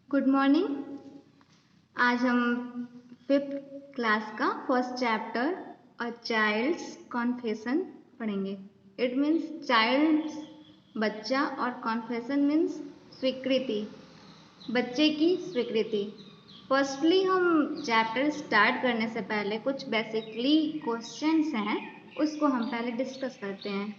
Good morning. आज हम fifth class का first chapter a child's confession पढ़ेंगे। इट मीन्स चाइल्ड्स बच्चा और कॉन्फेशन मीन्स स्वीकृति, बच्चे की स्वीकृति। फर्स्टली हम चैप्टर स्टार्ट करने से पहले कुछ बेसिकली क्वेश्चंस हैं, उसको हम पहले डिस्कस करते हैं।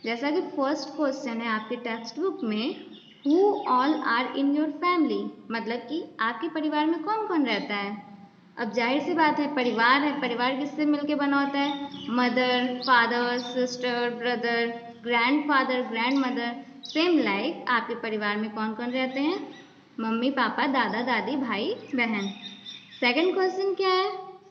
जैसा कि फर्स्ट क्वेश्चन है आपके टेक्स्ट बुक में, who all are in your family, मतलब कि आपके परिवार में कौन कौन रहता है। अब जाहिर सी बात है, परिवार है, परिवार किससे मिलके बना होता है? Mother, father, sister, brother, grandfather, grand mother. Same like आपके परिवार में कौन कौन रहते हैं? मम्मी पापा, दादा दादी, भाई बहन। सेकंड क्वेश्चन क्या है?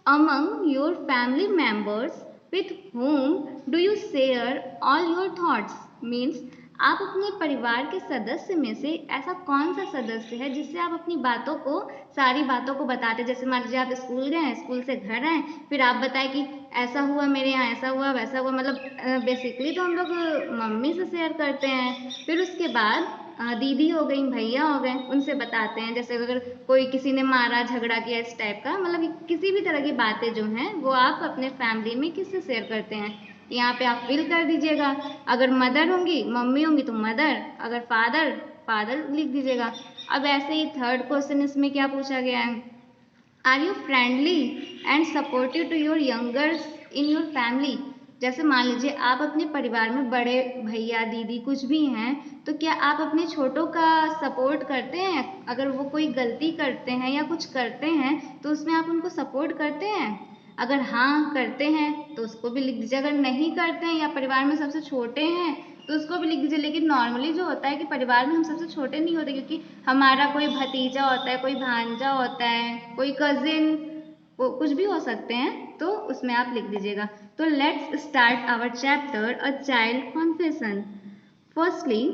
Among your family members with whom do you share all your thoughts, means आप अपने परिवार के सदस्य में से ऐसा कौन सा सदस्य है जिससे आप अपनी बातों को, सारी बातों को बताते। जैसे मान लीजिए आप स्कूल गए, स्कूल से घर आए, फिर आप बताएं कि ऐसा हुआ मेरे यहाँ, ऐसा हुआ वैसा हुआ। मतलब बेसिकली तो हम लोग मम्मी से शेयर करते हैं, फिर उसके बाद दीदी हो गई, भैया हो गए, उनसे बताते हैं। जैसे अगर कोई किसी ने मारा, झगड़ा किया, इस टाइप का, मतलब किसी भी तरह की बातें जो हैं वो आप अपने फैमिली में किससे शेयर करते हैं। यहाँ पे आप फिल कर दीजिएगा। अगर मदर होंगी, मम्मी होंगी तो मदर, अगर फादर, फादर लिख दीजिएगा। अब ऐसे ही थर्ड क्वेश्चन इसमें क्या पूछा गया है? Are you friendly and supportive to your youngers in your family. जैसे मान लीजिए आप अपने परिवार में बड़े भैया दीदी कुछ भी हैं, तो क्या आप अपने छोटों का सपोर्ट करते हैं? अगर वो कोई गलती करते हैं या कुछ करते हैं तो उसमें आप उनको सपोर्ट करते हैं? अगर हाँ करते हैं तो उसको भी लिख दीजिए। अगर नहीं करते हैं या परिवार में सबसे छोटे हैं तो उसको भी लिख दीजिए। लेकिन नॉर्मली जो होता है कि परिवार में हम सबसे छोटे नहीं होते, क्योंकि हमारा कोई भतीजा होता है, कोई भांजा होता है, कोई कजिन, वो कुछ भी हो सकते हैं, तो उसमें आप लिख दीजिएगा। तो let's start our chapter a child confession. Firstly,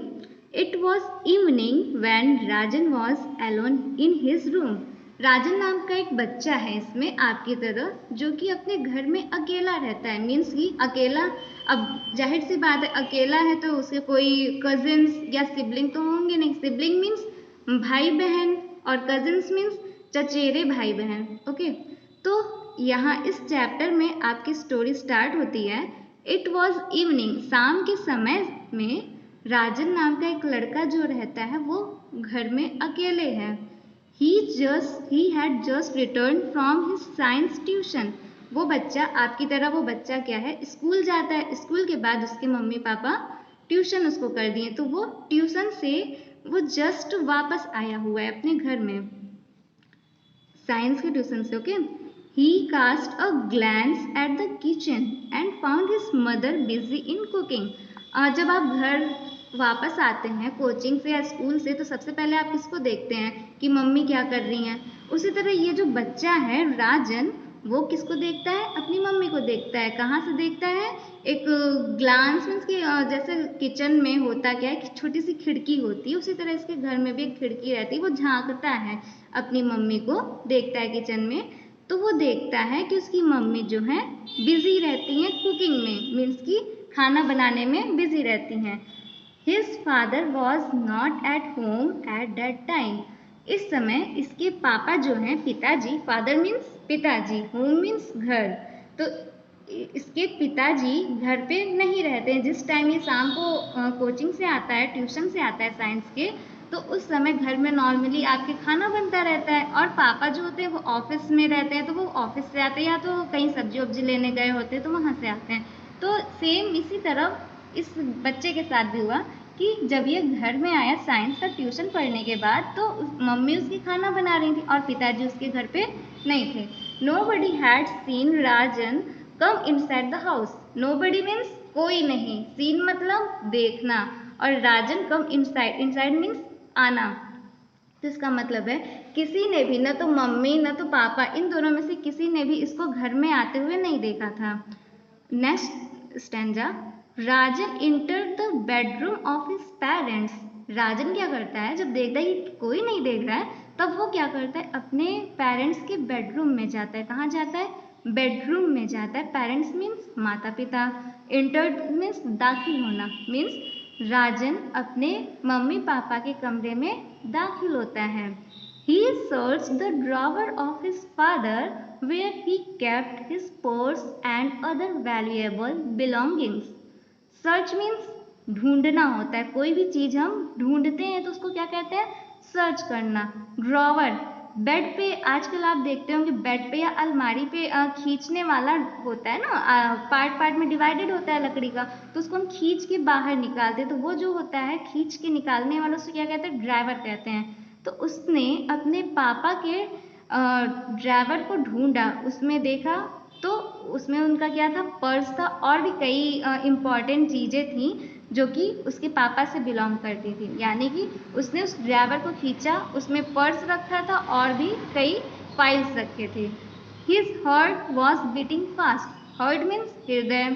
it was evening when Rajan was alone in his room. Rajan नाम का एक बच्चा है इसमें आपकी तरह, जो कि अपने घर में अकेला रहता है। मीन्स कि अकेला, अब जाहिर सी बात है अकेला है तो उसके कोई कजिन्स या सिबलिंग तो होंगे नहीं। सिबलिंग मीन्स भाई बहन और कजिन्स मीन्स चचेरे भाई बहन। ओके, तो यहाँ इस चैप्टर में आपकी स्टोरी स्टार्ट होती है। इट वॉज इवनिंग, शाम के समय में राजन नाम का एक लड़का जो रहता है वो घर में अकेले है। he had just returned from his science tuition। वो बच्चा आपकी तरह, वो बच्चा क्या है, स्कूल जाता है। स्कूल के बाद उसके मम्मी पापा ट्यूशन उसको कर दिए, तो वो ट्यूशन से वो जस्ट वापस आया हुआ है अपने घर में, साइंस के ट्यूशन से। Okay, he cast a glance at the kitchen and found his mother busy in cooking। जब आप घर वापस आते हैं कोचिंग से या स्कूल से, तो सबसे पहले आप किसको देखते हैं कि मम्मी क्या कर रही हैं। उसी तरह ये जो बच्चा है राजन, वो किसको देखता है? अपनी मम्मी को देखता है। कहाँ से देखता है? एक ग्लांस मीन्स कि जैसे किचन में होता क्या है कि छोटी सी खिड़की होती है, उसी तरह इसके घर में भी एक खिड़की रहती है। वो झांकता है, अपनी मम्मी को देखता है किचन में, तो वो देखता है कि उसकी मम्मी जो है बिजी रहती हैं कुकिंग में, मीन्स कि खाना बनाने में बिजी रहती हैं। His father was not at home at that time। इस समय इसके पापा जो हैं, पिताजी, फादर मीन्स पिताजी, होम मीन्स घर, तो इसके पिताजी घर पे नहीं रहते हैं। जिस टाइम ये शाम को कोचिंग से आता है, ट्यूशन से आता है साइंस के, तो उस समय घर में नॉर्मली आपके खाना बनता रहता है। और पापा जो होते हैं वो ऑफिस में रहते हैं, तो वो ऑफिस से आते हैं या तो कहीं सब्जी वब्जी लेने गए होते हैं तो वहाँ से आते हैं। तो सेम इसी तरह इस बच्चे के साथ भी हुआ कि जब ये घर में आया साइंस का ट्यूशन पढ़ने के बाद, तो मम्मी उसकी खाना बना रही थी और पिताजी उसके घर पे नहीं थे। Nobody had seen Rajan come inside the house. Nobody means कोई नहीं, सीन मतलब देखना, और राजन कम इनसाइड, इनसाइड मीन्स आना। तो इसका मतलब है किसी ने भी, न तो मम्मी न तो पापा, इन दोनों में से किसी ने भी इसको घर में आते हुए नहीं देखा था। Next stanza, Rajan enter the bedroom of his parents. Rajan क्या करता है, जब देखता है कि कोई नहीं देख रहा है, तब वो क्या करता है, अपने पेरेंट्स के बेडरूम में जाता है। कहाँ जाता है? बेडरूम में जाता है। पेरेंट्स मीन्स माता पिता, इंटर मीन्स दाखिल होना, मीन्स राजन अपने मम्मी पापा के कमरे में दाखिल होता है। He searched the drawer of his father where he kept his purse and other valuable belongings. Search means ढूंढना होता है, कोई भी चीज हम ढूंढते हैं तो उसको क्या कहते हैं, सर्च करना। ड्रॉवर, बेड पे आजकल आप देखते होंगे बेड पे या अलमारी पे खींचने वाला होता है ना, पार्ट पार्ट में डिवाइडेड होता है लकड़ी का, तो उसको हम खींच के बाहर निकालते हैं, तो वो जो होता है खींच के निकालने वाला उसको क्या कहते हैं, ड्राइवर कहते हैं। तो उसने अपने पापा के ड्राइवर को ढूंढा, उसमें देखा तो उसमें उनका क्या था, पर्स था और भी कई इम्पॉर्टेंट चीज़ें थी जो कि उसके पापा से बिलोंग करती थी। यानी कि उसने उस ड्राइवर को खींचा, उसमें पर्स रखा था और भी कई फाइल्स रखे थे। His heart was beating fast. Heart means हृदय,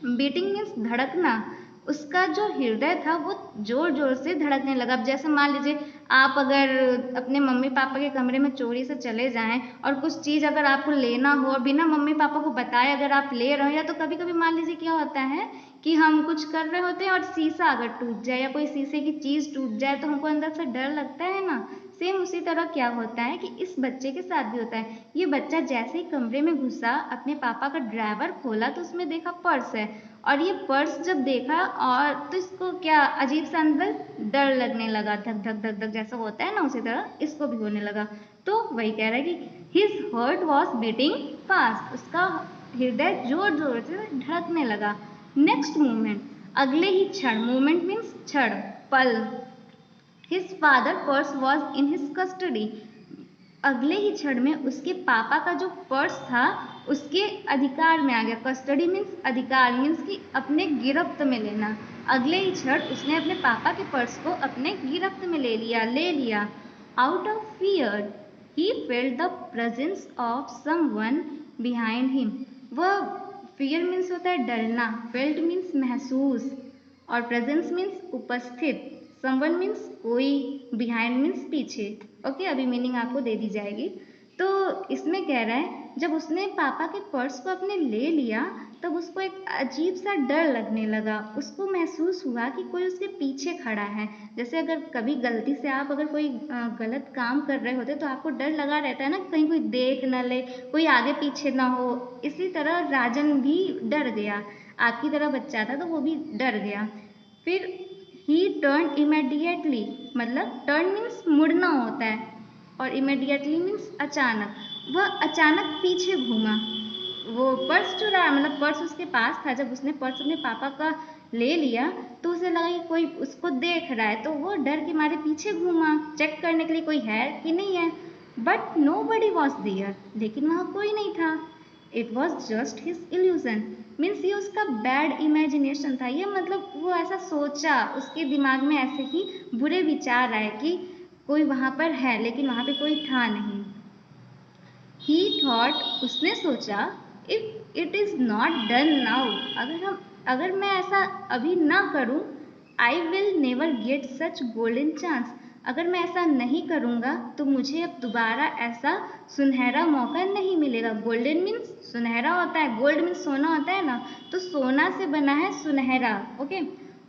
बीटिंग मीन्स धड़कना। उसका जो हृदय था वो जोर जोर से धड़कने लगा। अब जैसे मान लीजिए आप अगर अपने मम्मी पापा के कमरे में चोरी से चले जाएं और कुछ चीज़ अगर आपको लेना हो और बिना मम्मी पापा को बताए अगर आप ले रहे हो, या तो कभी कभी मान लीजिए क्या होता है कि हम कुछ कर रहे होते हैं और शीशा अगर टूट जाए या कोई शीशे की चीज़ टूट जाए तो हमको अंदर से डर लगता है ना। सेम उसी तरह क्या होता है कि इस बच्चे के साथ भी होता है। ये बच्चा जैसे ही कमरे में घुसा, अपने पापा का ड्राइवर खोला तो उसमें देखा पर्स है, और ये पर्स जब देखा और तो इसको क्या अजीब सा अंदर डर लगने लगा, धक धक धक धक जैसा होता है ना, उसी तरह इसको भी होने लगा। तो वही कह रहा है कि his heart was beating fast, उसका हृदय जोर जोर से धड़कने लगा। नेक्स्ट मोमेंट, अगले ही क्षण, मोमेंट मीन्स क्षण, पल। His father purse was in his custody. अगले ही क्षण में उसके पापा का जो पर्स था उसके अधिकार में आ गया। कस्टडी मीन्स अधिकार, मीन्स कि अपने गिरफ्त में लेना। अगले ही क्षण उसने अपने पापा के पर्स को अपने गिरफ्त में ले लिया। Out of fear he felt the presence of someone behind him. वह फियर मीन्स होता है डरना, फेल्ट मीन्स महसूस, और प्रेजेंस मीन्स उपस्थित, समवन मीन्स कोई, बिहाइंड मीन्स पीछे। ओके, अभी मीनिंग आपको दे दी जाएगी। तो इसमें कह रहा है जब उसने पापा के पर्स को अपने ले लिया तब उसको एक अजीब सा डर लगने लगा। उसको महसूस हुआ कि कोई उसके पीछे खड़ा है। जैसे अगर कभी गलती से आप अगर कोई गलत काम कर रहे होते तो आपको डर लगा रहता है ना, कहीं कोई देख न ले, कोई आगे पीछे ना हो। इसी तरह राजन भी डर गया, आपकी तरह बच्चा था तो वो भी डर गया। फिर ही टर्न इमीडिएटली, मतलब टर्न मीन्स मुड़ना होता है और इमीडिएटली मीन्स अचानक। वह अचानक पीछे घूमा, वो पर्स चुराया, मतलब पर्स उसके पास था। जब उसने पर्स अपने पापा का ले लिया तो उसे लगा कि कोई उसको देख रहा है, तो वो डर के मारे पीछे घूमा चेक करने के लिए कोई है कि नहीं है। बट नोबडी वॉज देयर, लेकिन वहाँ कोई नहीं था। It was just his illusion, means ये उसका बैड इमेजिनेशन था। ये मतलब वो ऐसा सोचा, उसके दिमाग में ऐसे ही बुरे विचार आए कि कोई वहाँ पर है लेकिन वहाँ पे कोई था नहीं। ही थॉट, उसने सोचा, if it is not done now, अगर मैं ऐसा अभी ना करूं, I will never get such golden chance. अगर मैं ऐसा नहीं करूंगा तो मुझे अब दोबारा ऐसा सुनहरा मौका नहीं मिलेगा। गोल्डन मीन्स सुनहरा होता है, गोल्ड मीन्स सोना होता है ना, तो सोना से बना है सुनहरा। ओके,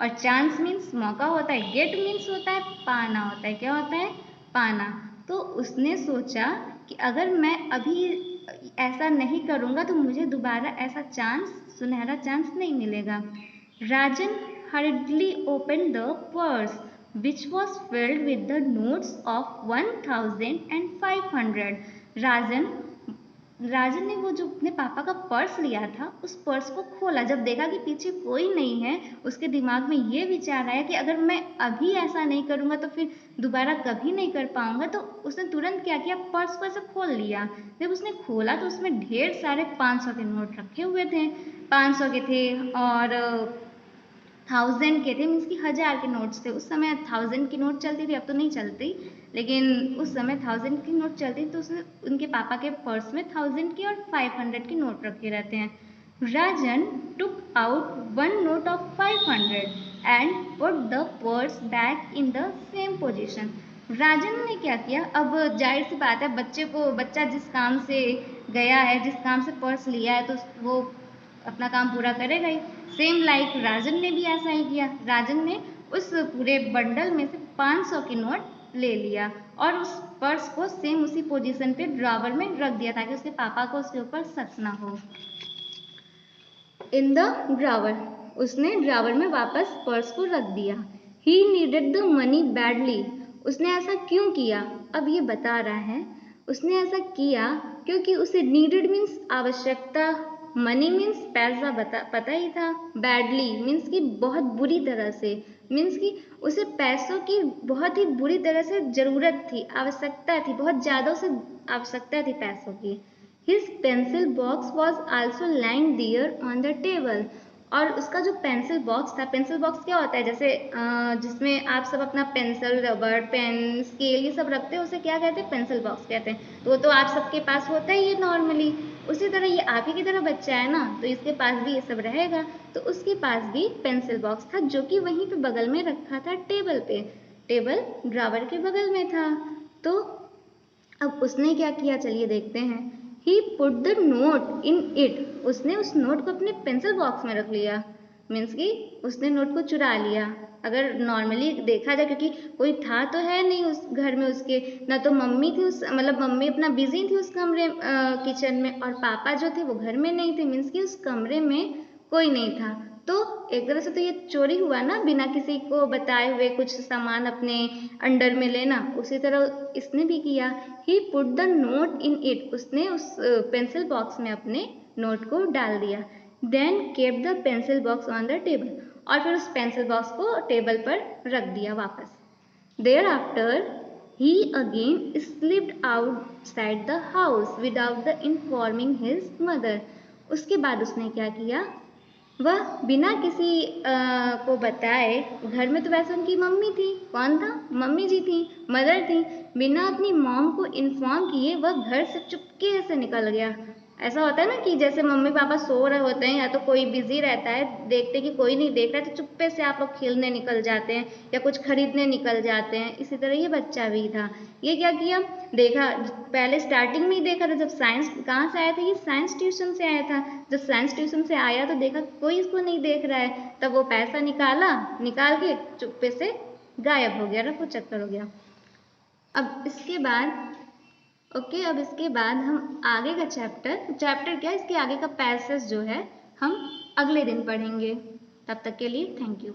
और चांस मीन्स मौका होता है, गेट मीन्स होता है पाना होता है। क्या होता है? पाना। तो उसने सोचा कि अगर मैं अभी ऐसा नहीं करूँगा तो मुझे दोबारा ऐसा चांस, सुनहरा चांस नहीं मिलेगा। राजन hurriedly opened the purse, which was filled with the notes of 1,000 and 500. राजन ने वो जो अपने पापा का पर्स लिया था उस पर्स को खोला। जब देखा कि पीछे कोई नहीं है, उसके दिमाग में ये विचार आया कि अगर मैं अभी ऐसा नहीं करूँगा तो फिर दोबारा कभी नहीं कर पाऊंगा। तो उसने तुरंत क्या किया, पर्स को ऐसे खोल लिया। जब उसने खोला तो उसमें ढेर सारे 500 के नोट रखे हुए थे। 500 के थे और 1000 के थे, मीन्स कि 1000 के नोट्स थे। उस समय 1000 की नोट चलती थी, अब तो नहीं चलती, लेकिन उस समय 1000 की नोट चलती। तो उसने उनके पापा के पर्स में 1000 की और 500 की नोट रखे रहते हैं। राजन took out one note of 500 and put the purse back in the same position. राजन ने क्या किया, अब जाहिर सी बात है बच्चा जिस काम से गया है, जिस काम से पर्स लिया है तो वो अपना काम पूरा करेगा ही। सेम लाइक राजन ने भी ऐसा ही किया। राजन ने उस पूरे बंडल में से 500 के नोट ले लिया और उस पर्स को सेम उसी पोजीशन पे ड्रॉवर में रख दिया ताकि उसके पापा को उसके ऊपर शक ना हो। इन द ड्रॉवर, उसने ड्रॉवर में वापस पर्स को रख दिया। He needed the money badly, उसने ऐसा क्यों किया? अब ये बता रहा है उसने ऐसा किया क्योंकि उसे नीडेड मीन्स आवश्यकता, मनी मीन्स पैसा, पता ही था, बैडली मीन्स कि बहुत बुरी तरह से, मीन्स कि उसे पैसों की बहुत ही बुरी तरह से ज़रूरत थी, आवश्यकता थी, बहुत ज़्यादा उसे आवश्यकता थी पैसों की। His pencil box was also lying there on the table, और उसका जो पेंसिल बॉक्स था, पेंसिल बॉक्स क्या होता है जैसे जिसमें आप सब अपना पेंसिल, रबर, पेन, स्केल ये सब रखते हैं, उसे क्या कहते हैं? पेंसिल बॉक्स कहते हैं। तो वो तो आप सबके पास होता ही है नॉर्मली, उसी तरह ये आप ही की तरह बच्चा है ना, तो इसके पास भी ये सब रहेगा। तो उसके पास भी पेंसिल बॉक्स था जो कि वहीं पे बगल में रखा था टेबल पे, टेबल ड्रॉवर के बगल में था। तो अब उसने क्या किया, चलिए देखते हैं। He put the note in it, उसने उस नोट को अपने पेंसिल बॉक्स में रख लिया, मीन्स कि उसने नोट को चुरा लिया। अगर नॉर्मली देखा जाए, क्योंकि कोई था तो है नहीं उस घर में उसके, ना तो मम्मी थी उस, मतलब मम्मी अपना बिजी थी उस कमरे किचन में, और पापा जो थे वो घर में नहीं थे, मीन्स कि उस कमरे में कोई नहीं था। तो एक तरह से तो ये चोरी हुआ ना, बिना किसी को बताए हुए कुछ सामान अपने अंडर में लेना, उसी तरह इसने भी किया। He put the note in it, उसने उस पेंसिल बॉक्स में अपने नोट को डाल दिया। Then kept the pencil box on the table, और फिर उस पेंसिल बॉक्स को टेबल पर रख दिया वापस। Thereafter he again slipped outside the house without the informing his mother, उसके बाद उसने क्या किया, वह बिना किसी को बताए, घर में तो वैसे उनकी मम्मी थी, कौन था? मम्मी जी थी, मदर थी, बिना अपनी मॉम को इन्फॉर्म किए वह घर से चुपके से निकल गया। ऐसा होता है ना कि जैसे मम्मी पापा सो रहे होते हैं या तो कोई बिजी रहता है, देखते कि कोई नहीं देख रहा है तो चुप्पे से आप लोग खेलने निकल जाते हैं या कुछ खरीदने निकल जाते हैं, इसी तरह ये बच्चा भी था। ये क्या किया, देखा, पहले स्टार्टिंग में ही देखा था, जब साइंस कहाँ से आया था, ये साइंस ट्यूशन से आया था। जब साइंस ट्यूशन से आया तो देखा कोई इसको नहीं देख रहा है, तब वो पैसा निकाल के चुप्पे से गायब हो गया, रफू चक्कर हो गया। अब इसके बाद अब इसके बाद हम आगे का चैप्टर क्या, इसके आगे का पैसेज जो है हम अगले दिन पढ़ेंगे। तब तक के लिए थैंक यू।